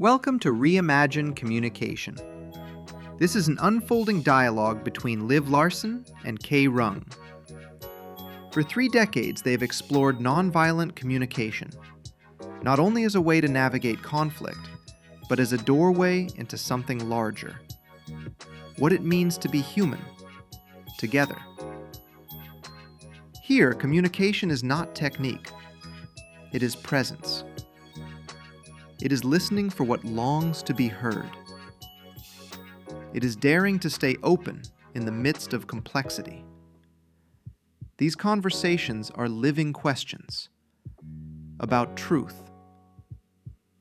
Welcome to Reimagine Communication. This is an unfolding dialogue between Liv Larson and Kay Rung. For 3 decades, they have explored nonviolent communication, not only as a way to navigate conflict, but as a doorway into something larger. What it means to be human, together. Here, communication is not technique. It is presence. It is listening for what longs to be heard. It is daring to stay open in the midst of complexity. These conversations are living questions about truth,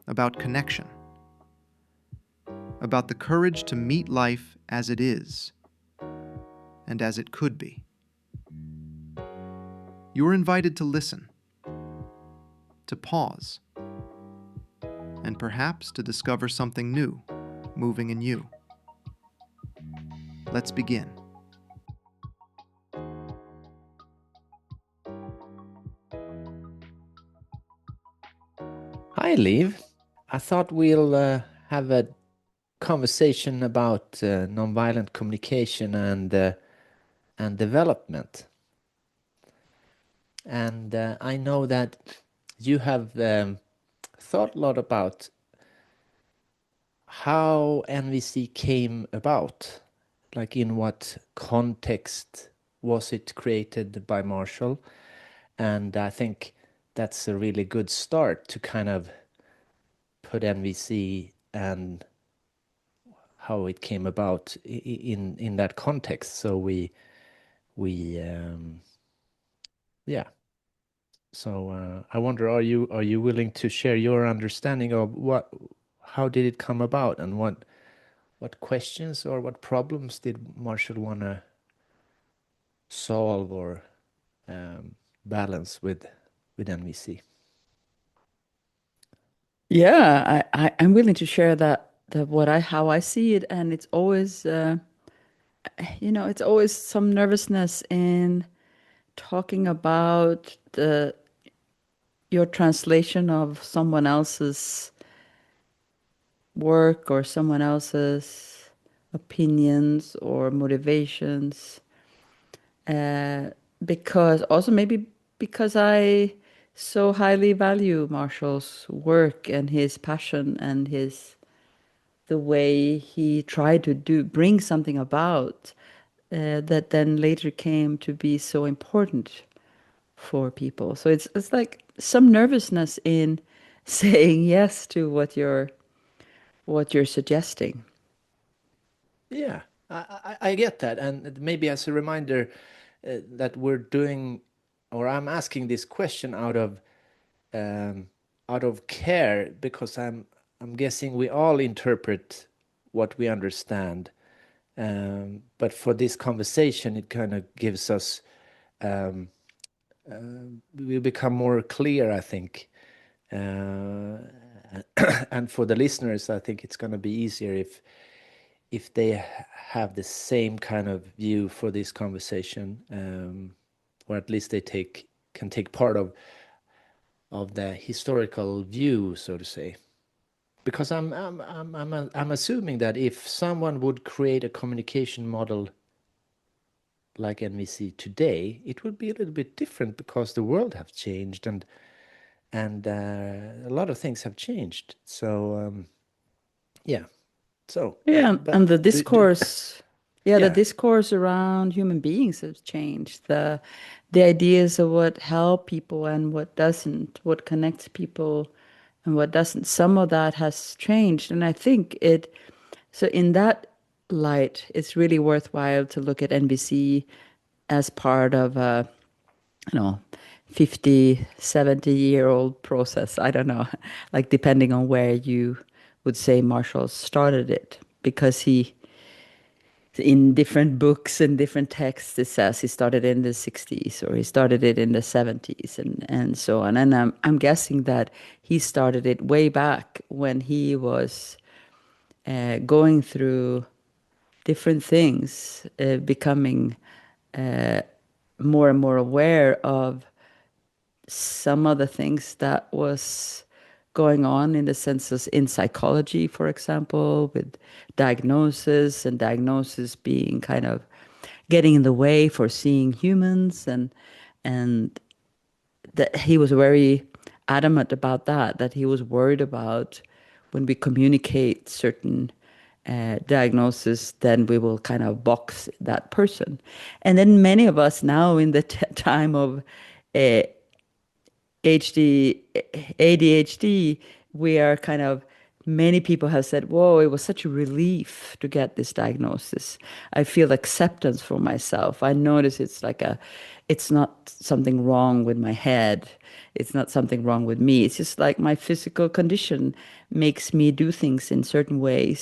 about connection, about the courage to meet life as it is and as it could be. You are invited to listen, to pause, and perhaps to discover something new moving in you. Let's begin. Hi, Liv. I thought we'll have a conversation about nonviolent communication and development. And I know that you have thought a lot about how NVC came about, like in what context was it created by Marshall? And I think that's a really good start to kind of put NVC and how it came about in that context. So yeah. So I wonder, are you willing to share your understanding of how did it come about, and what questions or what problems did Marshall want to solve or balance with NVC? Yeah, I'm willing to share that how I see it, and it's always it's always some nervousness in talking about your translation of someone else's work or someone else's opinions or motivations, because also maybe because I so highly value Marshall's work and his passion and the way he tried to bring something about that then later came to be so important for people. So it's like some nervousness in saying yes to what you're suggesting. Yeah, I get that, and maybe as a reminder that we're doing, or I'm asking this question um, out of care, because I'm guessing we all interpret what we understand, but for this conversation, it kind of gives us um, we become more clear, I think. Uh, and for the listeners, I think it's going to be easier if they have the same kind of view for this conversation, or at least they can take part of the historical view, so to say. Because I'm assuming that if someone would create a communication model like NVC today, it would be a little bit different because the world have changed, and a lot of things have changed. So yeah. So Yeah, and but the yeah. discourse around human beings has changed. The ideas of what help people and what doesn't, what connects people and what doesn't. Some of that has changed, and I think so in that light, it's really worthwhile to look at NBC as part of a, 50, 70-year-old process. I don't know, like depending on where you would say Marshall started it, because in different books and different texts, it says he started in the 60s or he started it in the 70s and so on. And I'm guessing that he started it way back when he was going through different things, becoming more and more aware of some of the things that was going on in the senses in psychology, for example, with diagnosis being kind of getting in the way for seeing humans, and that he was very adamant about that he was worried about when we communicate certain diagnosis, then we will kind of box that person. And then many of us now in the time of uh, HD, ADHD, we are kind of, many people have said, whoa, it was such a relief to get this diagnosis. I feel acceptance for myself. I notice it's not something wrong with my head. It's not something wrong with me. It's just like my physical condition makes me do things in certain ways,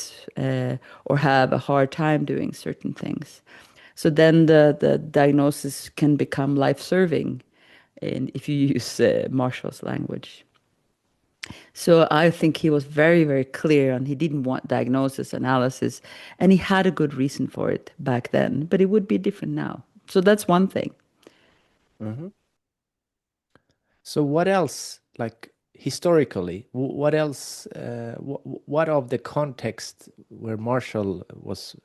or have a hard time doing certain things. So then the diagnosis can become life-serving, and if you use Marshall's language. So I think he was very, very clear on he didn't want diagnosis analysis, and he had a good reason for it back then, but it would be different now. So that's one thing. Mm-hmm. So what else, like historically, what else, what of the context where Marshall was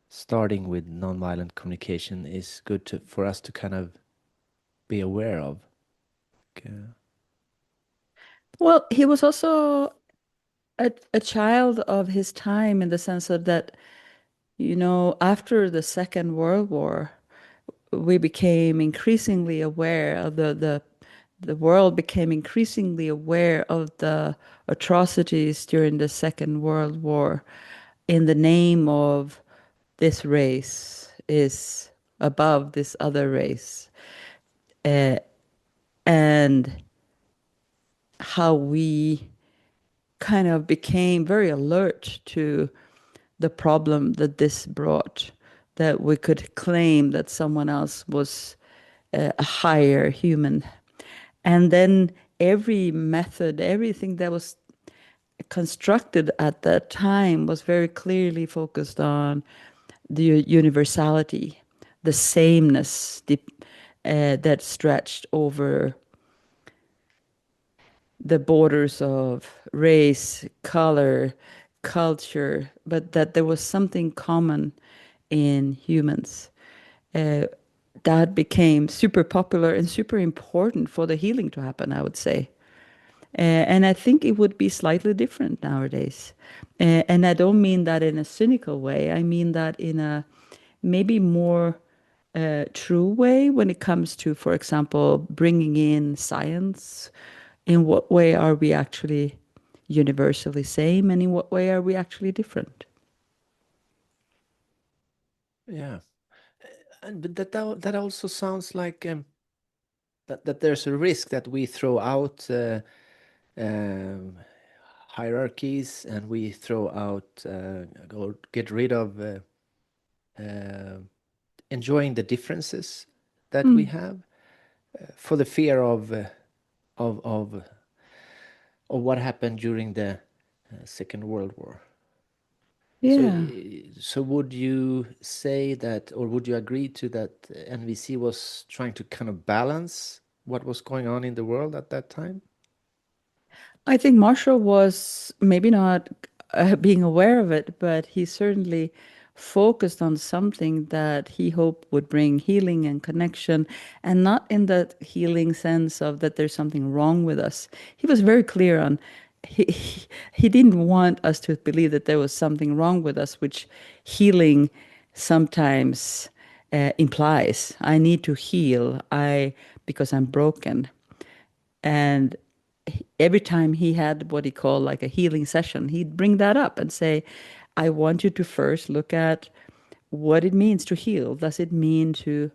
starting with nonviolent communication is good for us to kind of be aware of? Well, he was also a child of his time in the sense of that, after the Second World War, we became increasingly aware of the world became increasingly aware of the atrocities during the Second World War in the name of this race is above this other race. And how we kind of became very alert to the problem that this brought, that we could claim that someone else was a higher human. And then every method, everything that was constructed at that time was very clearly focused on the universality, the sameness, that stretched over the borders of race, color, culture, but that there was something common in humans. Uh, that became super popular and super important for the healing to happen, I would say. And I think it would be slightly different nowadays. And I don't mean that in a cynical way. I mean that in a maybe more true way when it comes to, for example, bringing in science. In what way are we actually universally same, and in what way are we actually different? Yeah, and but that also sounds like that there's a risk that we throw out um, hierarchies, and we throw out or get rid of uh, enjoying the differences that we Mm. have for the fear of of of what happened during the Second World War. So, Yeah. so would you say that, or would you agree to that NVC was trying to kind of balance what was going on in the world at that time? I think Marshall was maybe not being aware of it, but he certainly focused on something that he hoped would bring healing and connection, and not in the healing sense of that there's something wrong with us. He was very clear on he didn't want us to believe that there was something wrong with us, which healing sometimes implies. I need to heal, because I'm broken. And every time he had what he called like a healing session, he'd bring that up and say, I want you to first look at what it means to heal. Does it mean to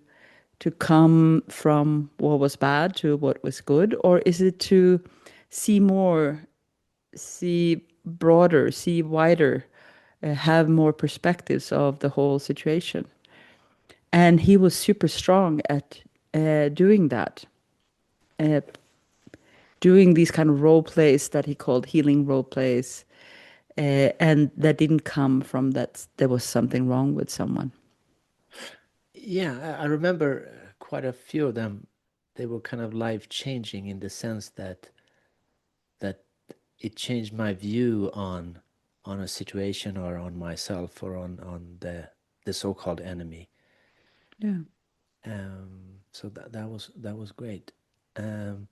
come from what was bad to what was good? Or is it to see more, see broader, see wider, have more perspectives of the whole situation? And he was super strong at doing that. Uh, Doing these kind of role plays that he called healing role plays, and that didn't come from that there was something wrong with someone. Yeah, I remember quite a few of them. They were kind of life changing in the sense that it changed my view on a situation or on myself or on the so-called enemy. Yeah. So that was great. Um,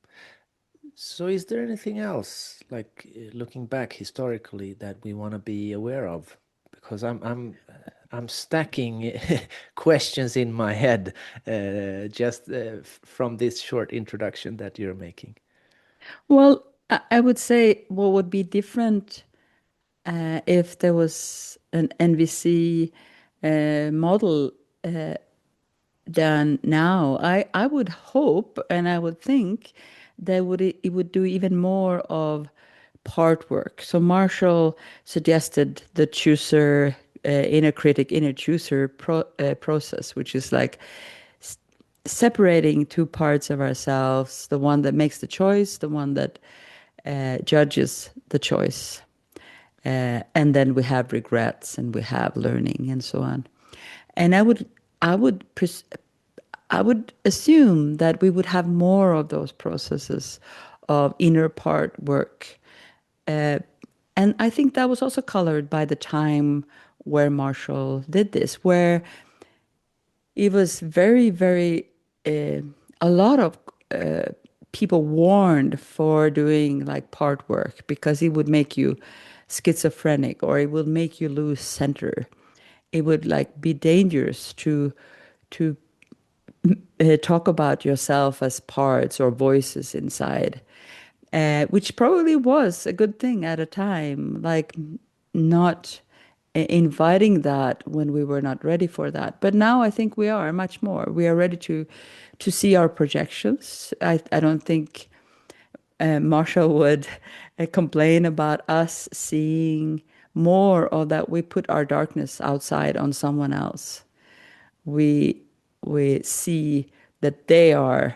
so is there anything else, like looking back historically, that we want to be aware of? Because I'm stacking questions in my head just from this short introduction that you're making. Well, I would say what would be different if there was an NVC model done now. I would hope and I would think that it would do even more of part work. So Marshall suggested the chooser, inner critic, inner chooser process, which is like s- separating two parts of ourselves, the one that makes the choice, the one that judges the choice. And then we have regrets and we have learning and so on. And I would I would assume that we would have more of those processes of inner part work. Uh, and I think that was also colored by the time where Marshall did this, where it was uh, a lot of people warned for doing like part work because it would make you schizophrenic or it would make you lose center. It would like be dangerous to talk about yourself as parts or voices inside, which probably was a good thing at a time, like not inviting that when we were not ready for that. But now I think we are much more. We are ready to see our projections. I don't think Marshall would complain about us seeing more or that we put our darkness outside on someone else. We we see that they are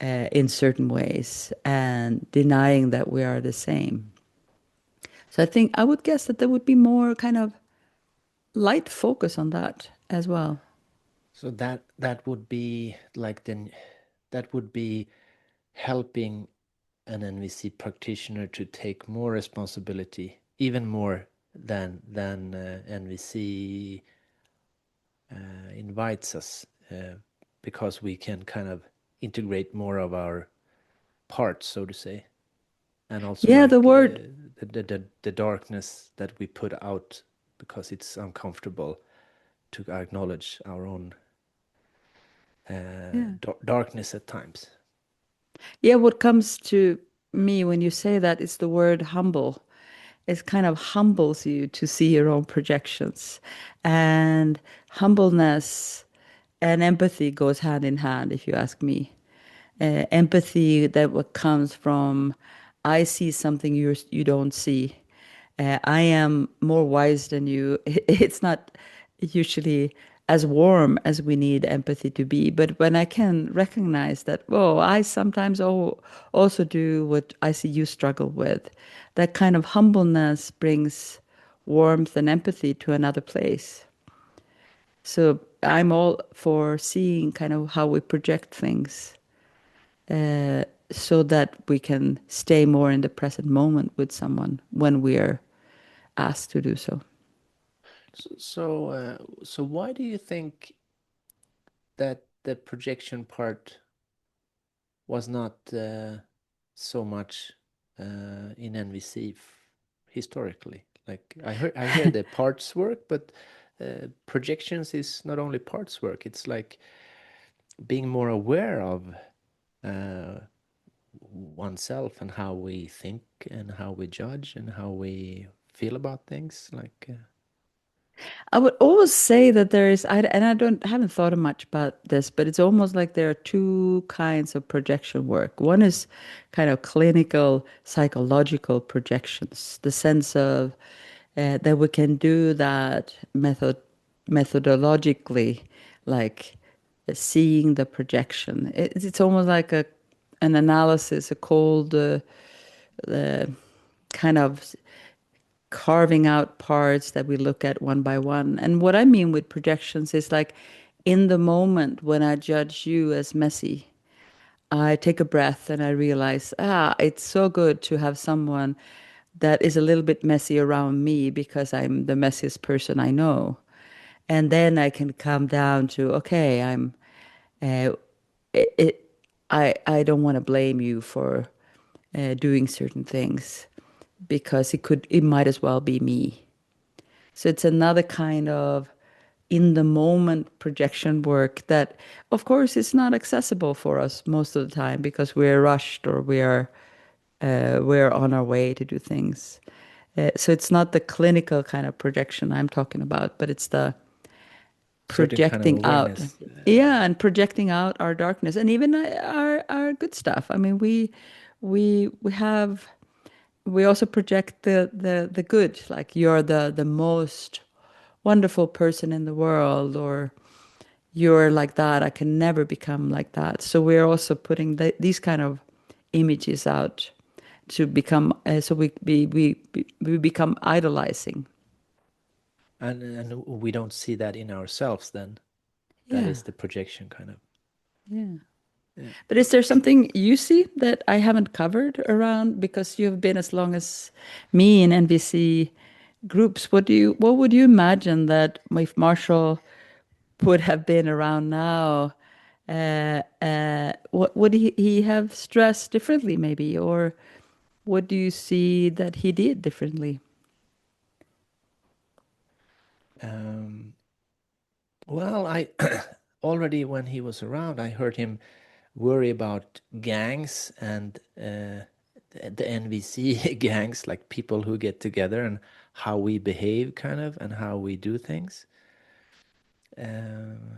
in certain ways and denying that we are the same. So I think I would guess that there would be more kind of light focus on that as well. So that would be like then that would be helping an NVC practitioner to take more responsibility, even more than NVC invites us, because we can kind of integrate more of our parts, so to say, and also Yeah, the like word, the darkness that we put out because it's uncomfortable to acknowledge our own yeah. darkness at times. Yeah, what comes to me when you say that is the word humble. It kind of humbles you to see your own projections. And humbleness and empathy goes hand in hand, if you ask me. Empathy that what comes from I see something you don't see. I am more wise than you. It's not usually as warm as we need empathy to be. But when I can recognize that, oh, I sometimes also do what I see you struggle with, that kind of humbleness brings warmth and empathy to another place. So I'm all for seeing kind of how we project things so that we can stay more in the present moment with someone when we are asked to do so. So why do you think that the projection part was not so much in NVC historically? Like I hear the parts work, but projections is not only parts work. It's like being more aware of uh, oneself and how we think and how we judge and how we feel about things. Like I would always say that there is, and I don't haven't thought much about this, but it's almost like there are two kinds of projection work. One is kind of clinical psychological projections, the sense of that we can do that methodologically, like seeing the projection. It's almost like an analysis, a cold kind of carving out parts that we look at one by one. And what I mean with projections is like in the moment when I judge you as messy, I take a breath and I realize, it's so good to have someone that is a little bit messy around me because I'm the messiest person I know. And then I can come down to, okay, uh, it, I don't want to blame you for doing certain things because it might as well be me. So it's another kind of in the moment projection work that, of course, is not accessible for us most of the time because we're rushed or we're on our way to do things. So it's not the clinical kind of projection I'm talking about, but it's the Certain kind of projecting out. awareness. Yeah, and projecting out our darkness and even our good stuff. I mean, we have we also project the good, like you're the most wonderful person in the world, or you're like that, I can never become like that. So we're also putting these kind of images out to become so we become idolizing. And we don't see that in ourselves then. That Yeah, is the projection kind of. yeah. Yeah. But is there something you see that I haven't covered around because you've been as long as me in NVC groups? What would you imagine that if Marshall would have been around now? What would he have stressed differently, maybe, or what do you see that he did differently? Well, I already when he was around, I heard him worry about gangs and the NVC gangs, like people who get together and how we behave, kind of, and how we do things.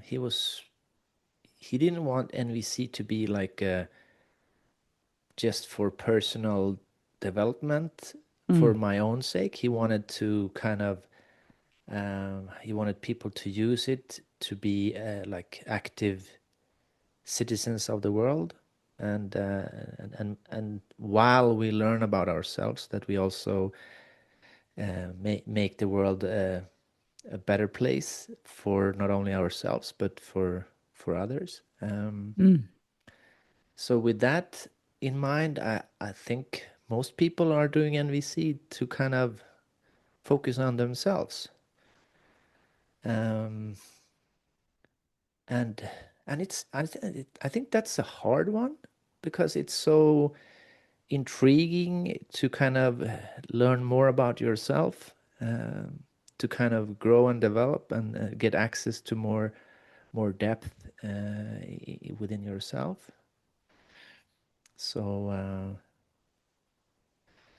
He was he didn't want NVC to be like just for personal development for my own sake. He wanted to kind of he wanted people to use it to be like active citizens of the world, and and while we learn about ourselves, that we also make the world a better place for not only ourselves but for others. So with that in mind, I think most people are doing NVC to kind of focus on themselves. Um, and it's I think that's a hard one because it's so intriguing to kind of learn more about yourself, to kind of grow and develop and get access to more depth within yourself. So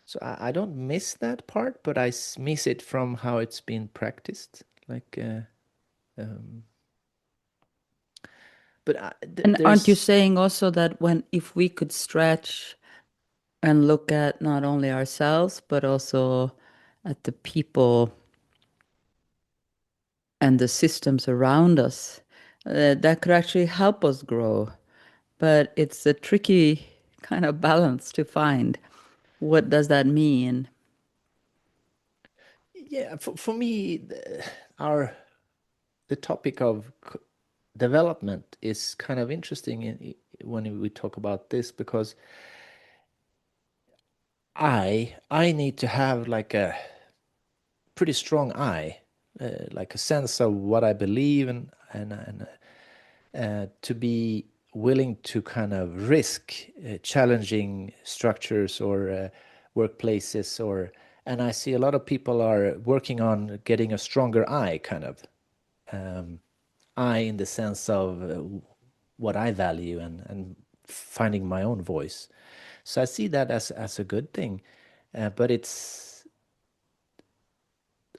so I don't miss that part, but I miss it from how it's been practiced. Like, um, but And aren't you there's saying also that when if we could stretch and look at not only ourselves but also at the people and the systems around us, that could actually help us grow. But it's a tricky kind of balance to find. What does that mean? yeah, for me, our the topic of development is kind of interesting when we talk about this, because I need to have like a pretty strong like a sense of what I believe, and to be willing to kind of risk challenging structures or workplaces, or and I see a lot of people are working on getting a stronger kind of I in the sense of what I value, and finding my own voice. So I see that as a good thing, but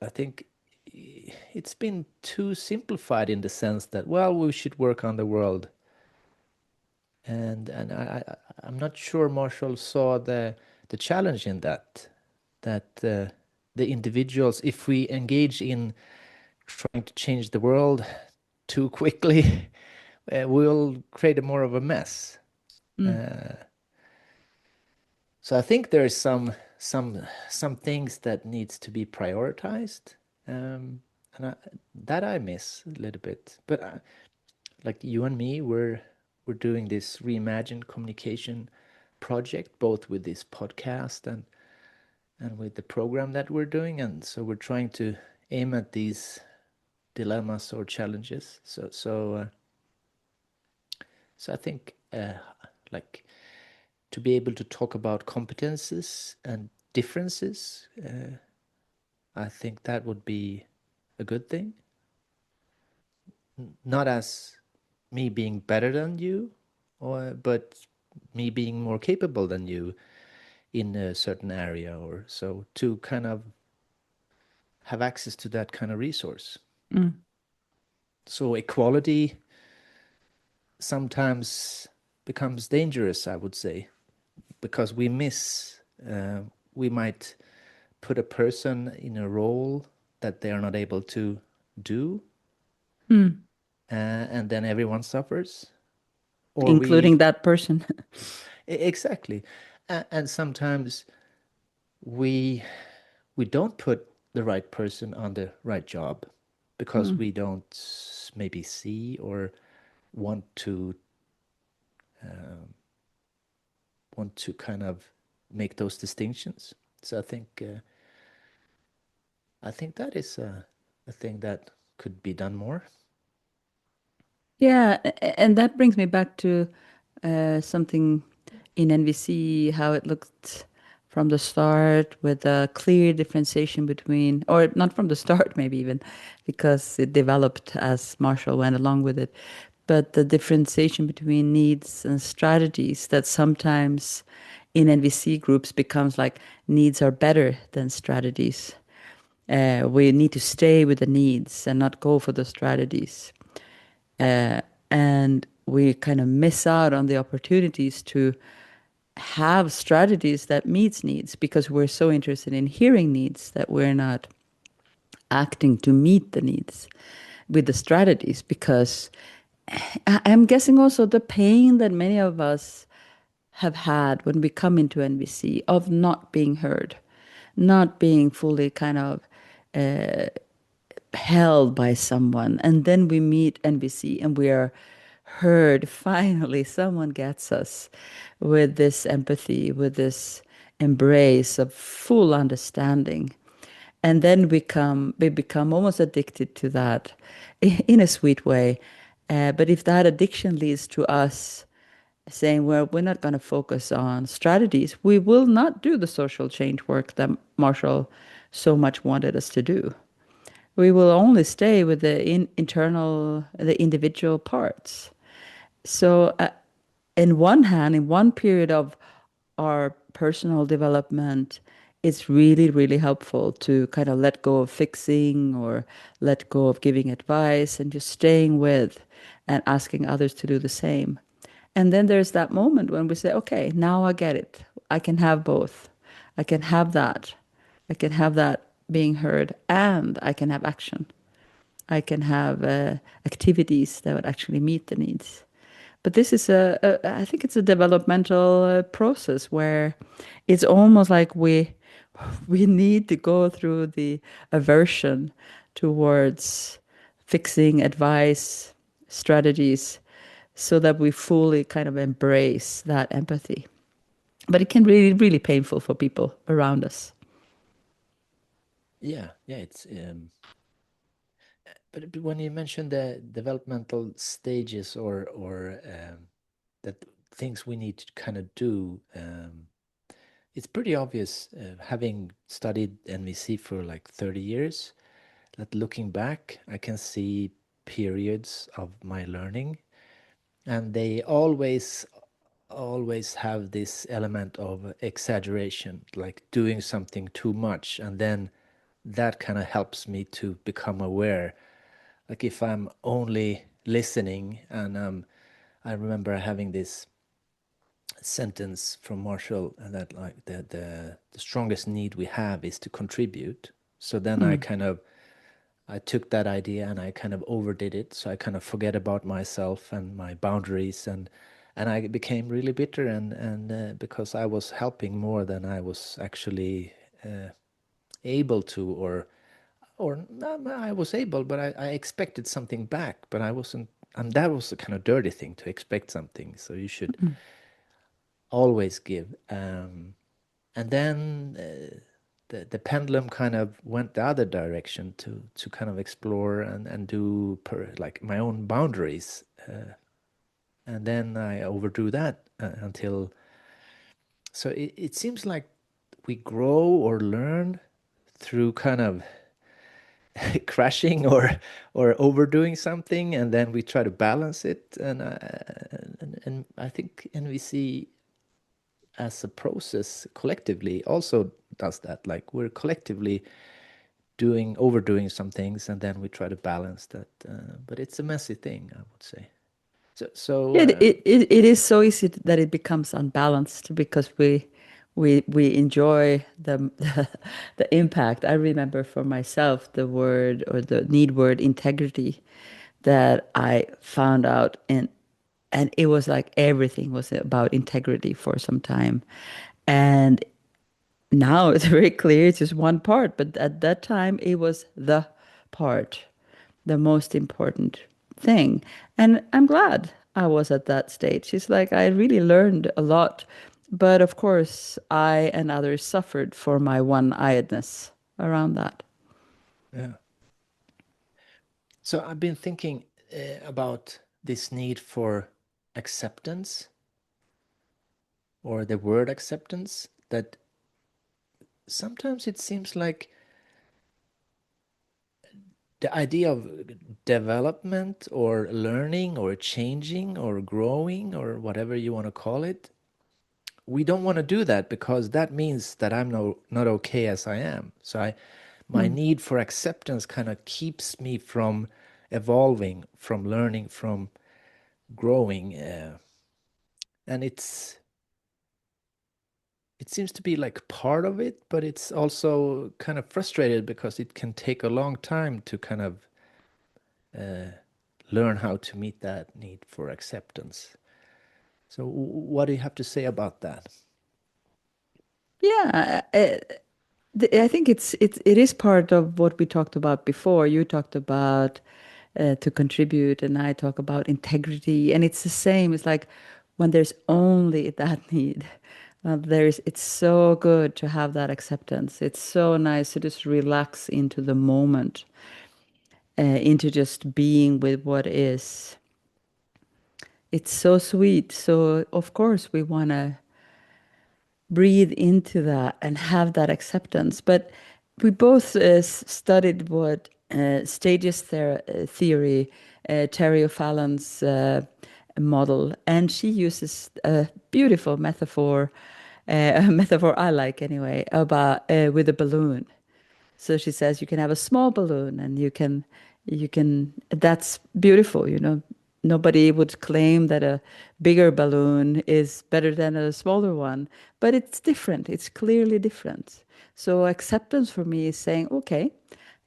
I think it's been too simplified in the sense that, well, we should work on the world, and I'm not sure Marshall saw the challenge in that the individuals, if we engage in trying to change the world too quickly, we'll create a more of a mess. So I think there's some things that needs to be prioritized, and that I miss a little bit. But like you and me, we're doing this reimagined communication project, both with this podcast and with the program that we're doing, and so we're trying to aim at these dilemmas or challenges. So I think like to be able to talk about competences and differences, I think that would be a good thing. Not as me being better than you, but me being more capable than you in a certain area, or so, to kind of have access to that kind of resource. So equality sometimes becomes dangerous, I would say, because we might put a person in a role that they are not able to do, and then everyone suffers. Or Including that person. exactly, and sometimes we don't put the right person on the right job because we don't maybe see or want to kind of make those distinctions. So I think that is a thing that could be done more. Yeah, and that brings me back to something in NVC, how it looked from the start with a clear differentiation between, or not from the start, maybe even, because it developed as Marshall went along with it, but the differentiation between needs and strategies that sometimes in NVC groups becomes like needs are better than strategies. We need to stay with the needs and not go for the strategies. And we kind of miss out on the opportunities to have strategies that meets needs because we're so interested in hearing needs that we're not acting to meet the needs with the strategies. Because I'm guessing also the pain that many of us have had when we come into NVC of not being heard, not being fully kind of held by someone, and then we meet NBC and we are heard. Finally, someone gets us with this empathy, with this embrace of full understanding. And then we become almost addicted to that in a sweet way. But if that addiction leads to us saying, well, we're not going to focus on strategies, we will not do the social change work that Marshall so much wanted us to do. We will only stay with the the individual parts. So, in one hand, in one period of our personal development, it's really, really helpful to kind of let go of fixing or let go of giving advice and just staying with and asking others to do the same. And then there's that moment when we say, okay, now I get it. I can have both. I can have that. I can have that being heard, and I can have action. I can have activities that would actually meet the needs. But this is I think it's a developmental process where it's almost like we need to go through the aversion towards fixing advice, strategies, so that we fully kind of embrace that empathy. But it can really, really painful for people around us. Yeah, it's but when you mention the developmental stages, or that things we need to kind of do, it's pretty obvious, having studied NVC for like 30 years, that looking back, I can see periods of my learning, and they always have this element of exaggeration, like doing something too much, and then that kind of helps me to become aware. Like if I'm only listening, and I remember having this sentence from Marshall, that like the strongest need we have is to contribute. So then I took that idea and I kind of overdid it. So I kind of forget about myself and my boundaries, and I became really bitter, and because I was helping more than I was actually able to, or no, I was able, but I expected something back, but I wasn't. And that was a kind of dirty thing, to expect something. So you should always give. And then the pendulum kind of went the other direction to kind of explore and do like my own boundaries, and then I overdrew that until. So it seems like we grow or learn through kind of crashing or overdoing something, and then we try to balance it, and I think NVC as a process collectively also does that. Like we're collectively overdoing some things, and then we try to balance that. But it's a messy thing, I would say. Yeah, it is so easy that it becomes unbalanced because we enjoy the impact. I remember for myself the word or the need word integrity that I found out in, and it was like everything was about integrity for some time. And now it's very clear it's just one part, but at that time it was the part, the most important thing. And I'm glad I was at that stage. It's like I really learned a lot. But of course, I and others suffered for my one-eyedness around that. Yeah. So I've been thinking about this need for acceptance, or the word acceptance, that sometimes it seems like the idea of development or learning or changing or growing or whatever you want to call it, we don't want to do that because that means that I'm not okay as I am. So my Mm. need for acceptance kind of keeps me from evolving, from learning, from growing, and it seems to be like part of it, but it's also kind of frustrated because it can take a long time to kind of uh, learn how to meet that need for acceptance. So, what do you have to say about that? Yeah, I think it is part of what we talked about before. You talked about to contribute, and I talk about integrity, and it's the same. It's like when there's only that need, it's so good to have that acceptance. It's so nice to just relax into the moment, into just being with what is. It's so sweet. So of course we want to breathe into that and have that acceptance. But we both studied what theory, Terry O'Fallon's model, and she uses a beautiful metaphor, a metaphor I like anyway, about with a balloon. So she says you can have a small balloon and that's beautiful, you know. Nobody would claim that a bigger balloon is better than a smaller one, but it's different. It's clearly different. So acceptance for me is saying, okay,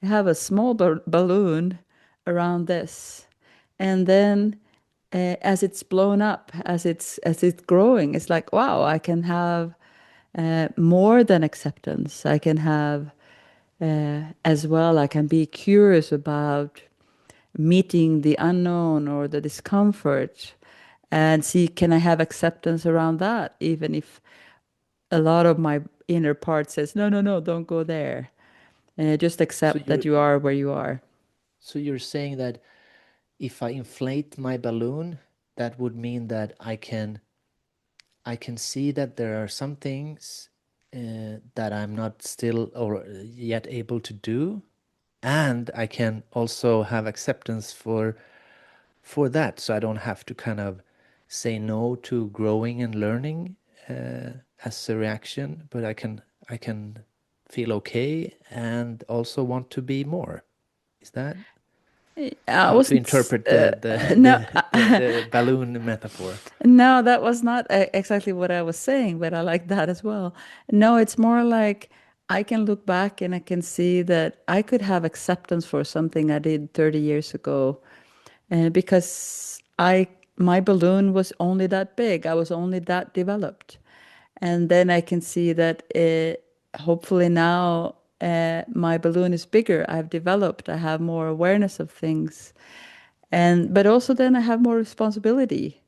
I have a small balloon around this. And then as it's blown up, as it's growing, it's like, wow, I can have more than acceptance. I can have as well, I can be curious about meeting the unknown or the discomfort and see, can I have acceptance around that, even if a lot of my inner part says, no, no, no, don't go there. Just So accept that you're you are where you are. so you're saying that if I inflate my balloon, that would mean that I can see that there are some things that I'm not still or yet able to do, and I can also have acceptance for that, so I don't have to kind of say no to growing and learning as a reaction, but I can feel okay and also want to be more. Is that I how to wasn't, interpret the no, the balloon metaphor? no, that was not exactly what I was saying, but I like that as well. No, it's more like I can look back and I can see that I could have acceptance for something I did 30 years ago, because my balloon was only that big. I was only that developed. And then I can see that hopefully now my balloon is bigger. I've developed. I have more awareness of things. But also then I have more responsibility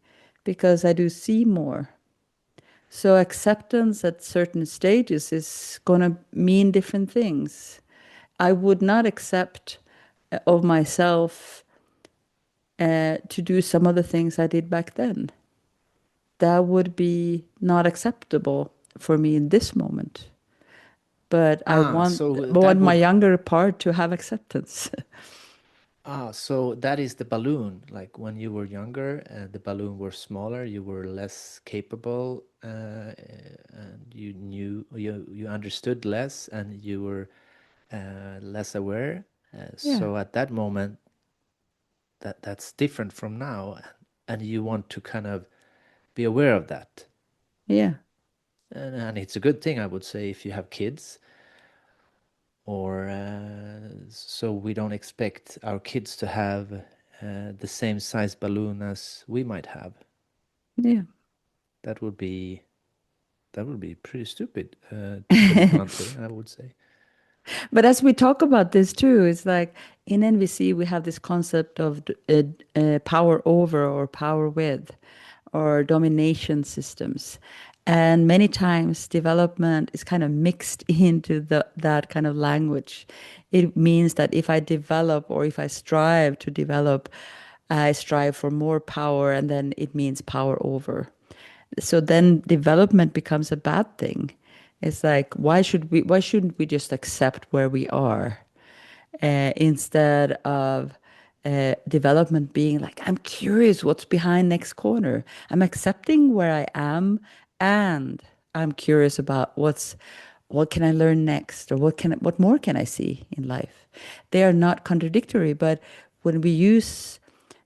because I do see more. So acceptance at certain stages is going to mean different things. I would not accept of myself to do some of the things I did back then. That would be not acceptable for me in this moment. But I So want that my would younger part to have acceptance. so that is the balloon. Like when you were younger, the balloon were smaller, you were less capable, and you knew you understood less, and you were less aware. Yeah, So at that moment, that's different from now, and you want to kind of be aware of that. yeah, And it's a good thing, I would say, if you have kids, or so we don't expect our kids to have the same size balloon as we might have. yeah. That would be pretty stupid, to put it bluntly, I would say. But as we talk about this too, it's like in NVC we have this concept of power over or power with or domination systems. And many times development is kind of mixed into that kind of language. It means that if I develop or if I strive to develop, I strive for more power, and then it means power over. So then development becomes a bad thing. It's like why shouldn't we just accept where we are, instead of development being like, I'm curious what's behind next corner. I'm accepting where I am, and I'm curious about what can I learn next, or what more can I see in life. They are not contradictory, but when we use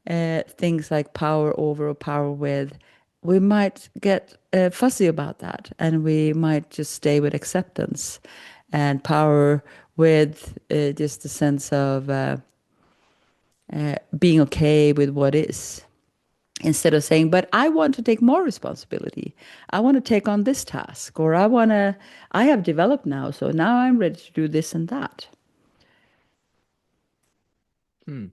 things like power over or power with, we might get fussy about that, and we might just stay with acceptance and power with just the sense of being okay with what is, instead of saying, but I want to take more responsibility. I want to take on this task, or I have developed now, so now I'm ready to do this and that. Hmm.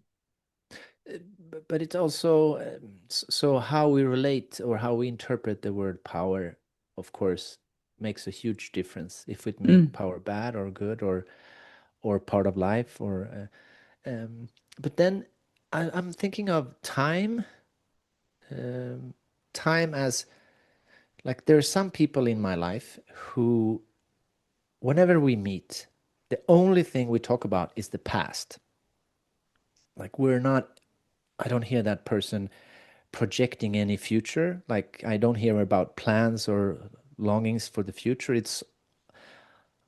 But it's also so how we relate or how we interpret the word power, of course, makes a huge difference if it make Mm, power bad or good, or part of life, or but then I'm thinking of time, um, time as like there are some people in my life who, whenever we meet, the only thing we talk about is the past. Like we're not, I don't hear that person projecting any future. Like I don't hear about plans or longings for the future. It's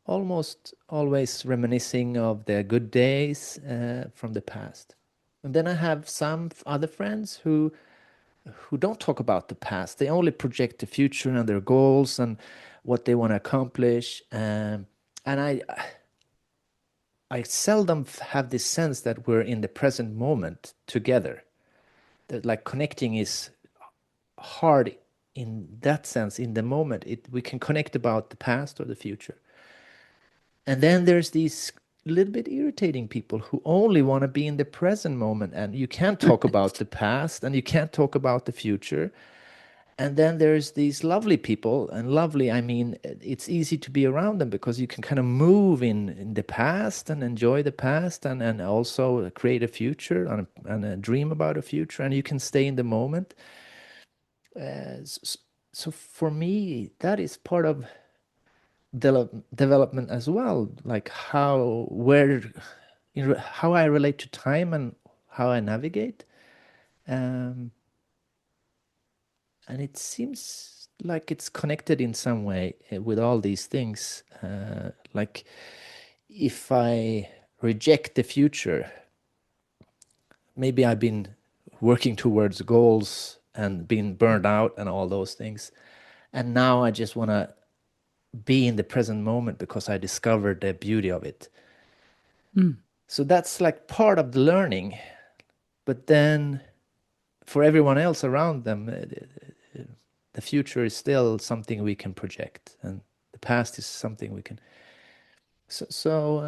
almost always reminiscing of the good days from the past. And then I have some other friends who don't talk about the past. They only project the future and their goals and what they want to accomplish. And I seldom have this sense that we're in the present moment together. That like connecting is hard in that sense. In the moment, we can connect about the past or the future. And then there's these little bit irritating people who only want to be in the present moment, and you can't talk about the past and you can't talk about the future. And then there's these lovely people, and lovely, I mean, it's easy to be around them because you can kind of move in the past and enjoy the past, and also create a future and dream about a future, and you can stay in the moment. So for me, that is part of development as well, like how I relate to time and how I navigate. Um, and it seems like it's connected in some way with all these things. Like if I reject the future, maybe I've been working towards goals and been burned out and all those things. And now I just want to be in the present moment because I discovered the beauty of it. mm, So that's like part of the learning. But then for everyone else around them, the future is still something we can project, and the past is something we can. So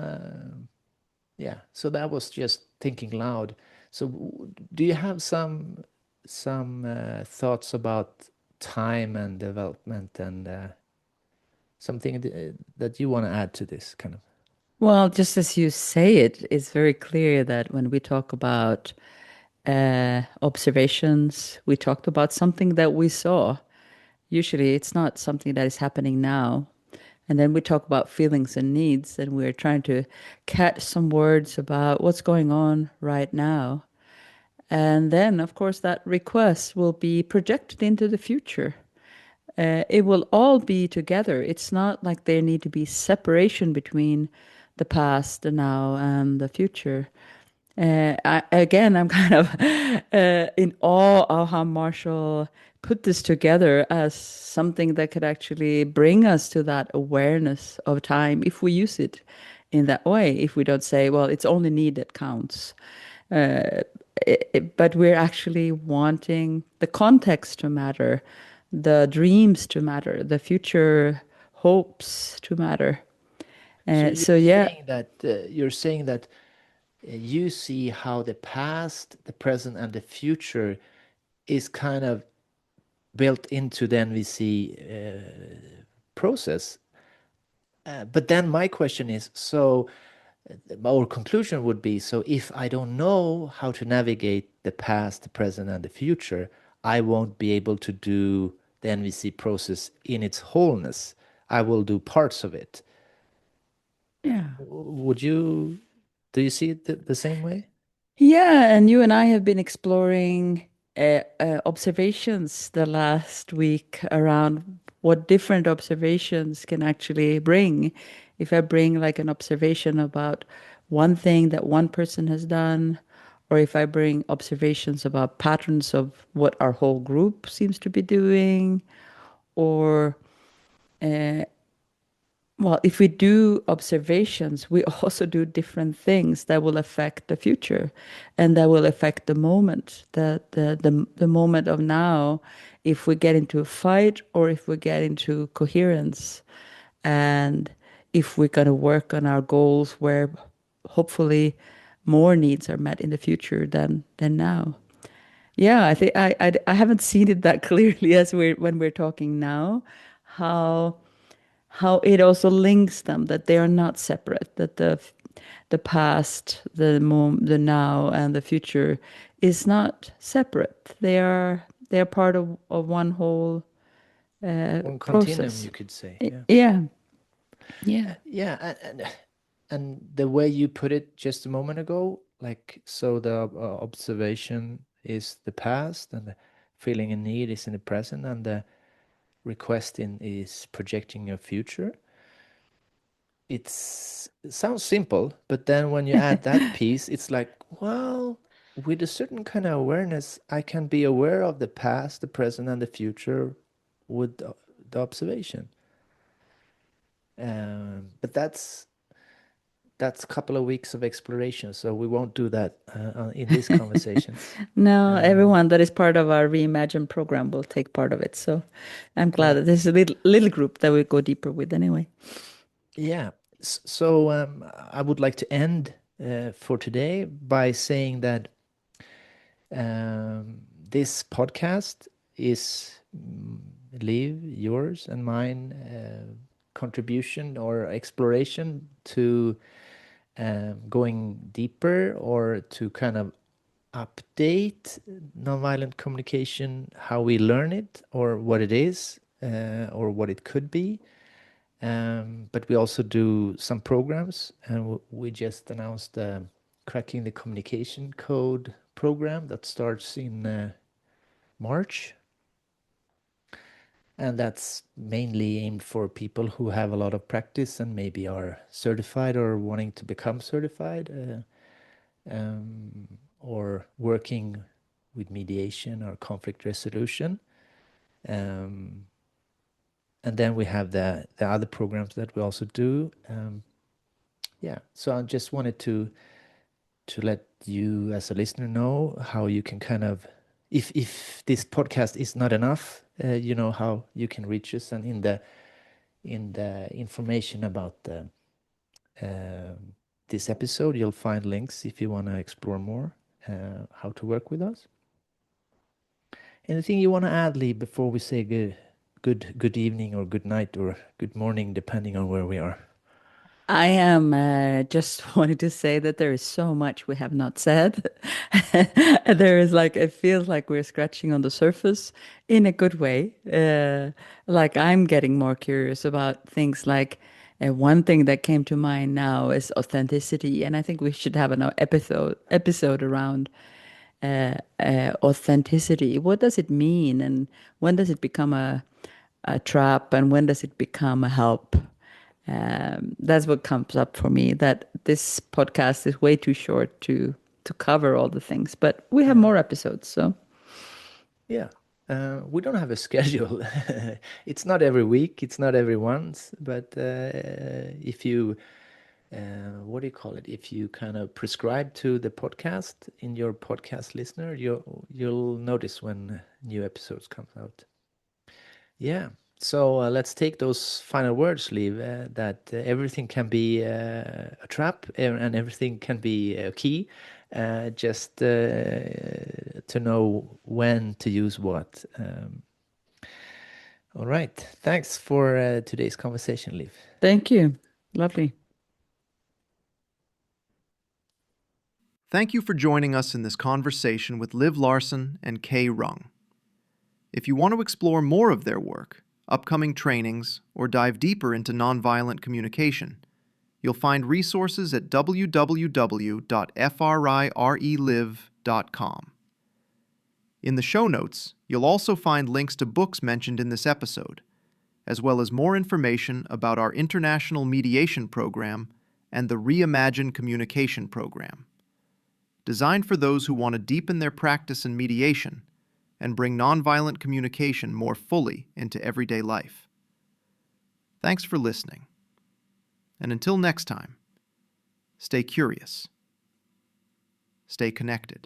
yeah. So that was just thinking loud. So do you have some thoughts about time and development, and something that you want to add to this kind of. Well, just as you say it, it's very clear that when we talk about observations, we talked about something that we saw. Usually, it's not something that is happening now. And then we talk about feelings and needs, and we're trying to catch some words about what's going on right now. And then, of course, that request will be projected into the future. It will all be together. It's not like there need to be separation between the past, the now, and the future. Again, I'm kind of in awe of how Marshall put this together as something that could actually bring us to that awareness of time if we use it in that way. If we don't say, well, it's only need that counts. But we're actually wanting the context to matter, the dreams to matter, the future hopes to matter. So So yeah, you're saying that you see how the past, the present, and the future is kind of built into the NVC process. But then my question is, so our conclusion would be, so if I don't know how to navigate the past, the present, and the future, I won't be able to do the NVC process in its wholeness. I will do parts of it. yeah. Do you see it the same way? Yeah, and you and I have been exploring observations the last week around what different observations can actually bring. If I bring like an observation about one thing that one person has done, or if I bring observations about patterns of what our whole group seems to be doing, or well, if we do observations, we also do different things that will affect the future and that will affect the moment, the moment of now, if we get into a fight or if we get into coherence. And if we're going to work on our goals where hopefully more needs are met in the future than now. Yeah, I think I haven't seen it that clearly as when we're talking now, how it also links them, that they are not separate, that the past, the now, and the future is not separate. They are part of one whole One continuum, process. you could say. Yeah, yeah. Yeah, and the way you put it just a moment ago, like, so the observation is the past, and the feeling and need is in the present, and the requesting is projecting your future. It sounds simple, but then when you add that piece, it's like, well, with a certain kind of awareness, I can be aware of the past, the present, and the future with the observation. But that's a couple of weeks of exploration, so we won't do that in this conversation. No, everyone that is part of our Reimagine program will take part of it. So I'm glad that there's a little group that we go deeper with anyway. Yeah. So I would like to end for today by saying that this podcast is Liv, yours, and mine contribution or exploration to going deeper, or to kind of update nonviolent communication, how we learn it, or what it is, or what it could be. But we also do some programs, and we just announced the Cracking the Communication Code program that starts in March. And that's mainly aimed for people who have a lot of practice and maybe are certified or wanting to become certified, or working with mediation or conflict resolution. And then we have the other programs that we also do. Yeah, so I just wanted to let you as a listener know how you can kind of, if this podcast is not enough, you know how you can reach us, and in the information about the this episode, you'll find links if you want to explore more how to work with us. Anything you want to add, Lee, before we say good evening or good night or good morning, depending on where we are? I am just wanting to say that there is so much we have not said. There is like, it feels like we're scratching on the surface in a good way. Like I'm getting more curious about things like one thing that came to mind now is authenticity. And I think we should have an episode around authenticity. What does it mean? And when does it become a trap? And when does it become a help? That's what comes up for me, that this podcast is way too short to cover all the things, but we have more episodes, so Yeah. We don't have a schedule. It's not every week, it's not every once, but if you, what do you call it? If you kind of prescribe to the podcast in your podcast listener, you'll notice when new episodes come out. Yeah. So let's take those final words, Liv, that everything can be a trap and everything can be a key, just to know when to use what. All right. Thanks for today's conversation, Liv. thank you. Lovely. Thank you for joining us in this conversation with Liv Larson and Kay Rung. If you want to explore more of their work, upcoming trainings, or dive deeper into nonviolent communication, you'll find resources at www.frirelive.com. In the show notes, you'll also find links to books mentioned in this episode, as well as more information about our international mediation program and the Reimagine Communication program, designed for those who want to deepen their practice in mediation and bring nonviolent communication more fully into everyday life. Thanks for listening. And until next time, stay curious, stay connected.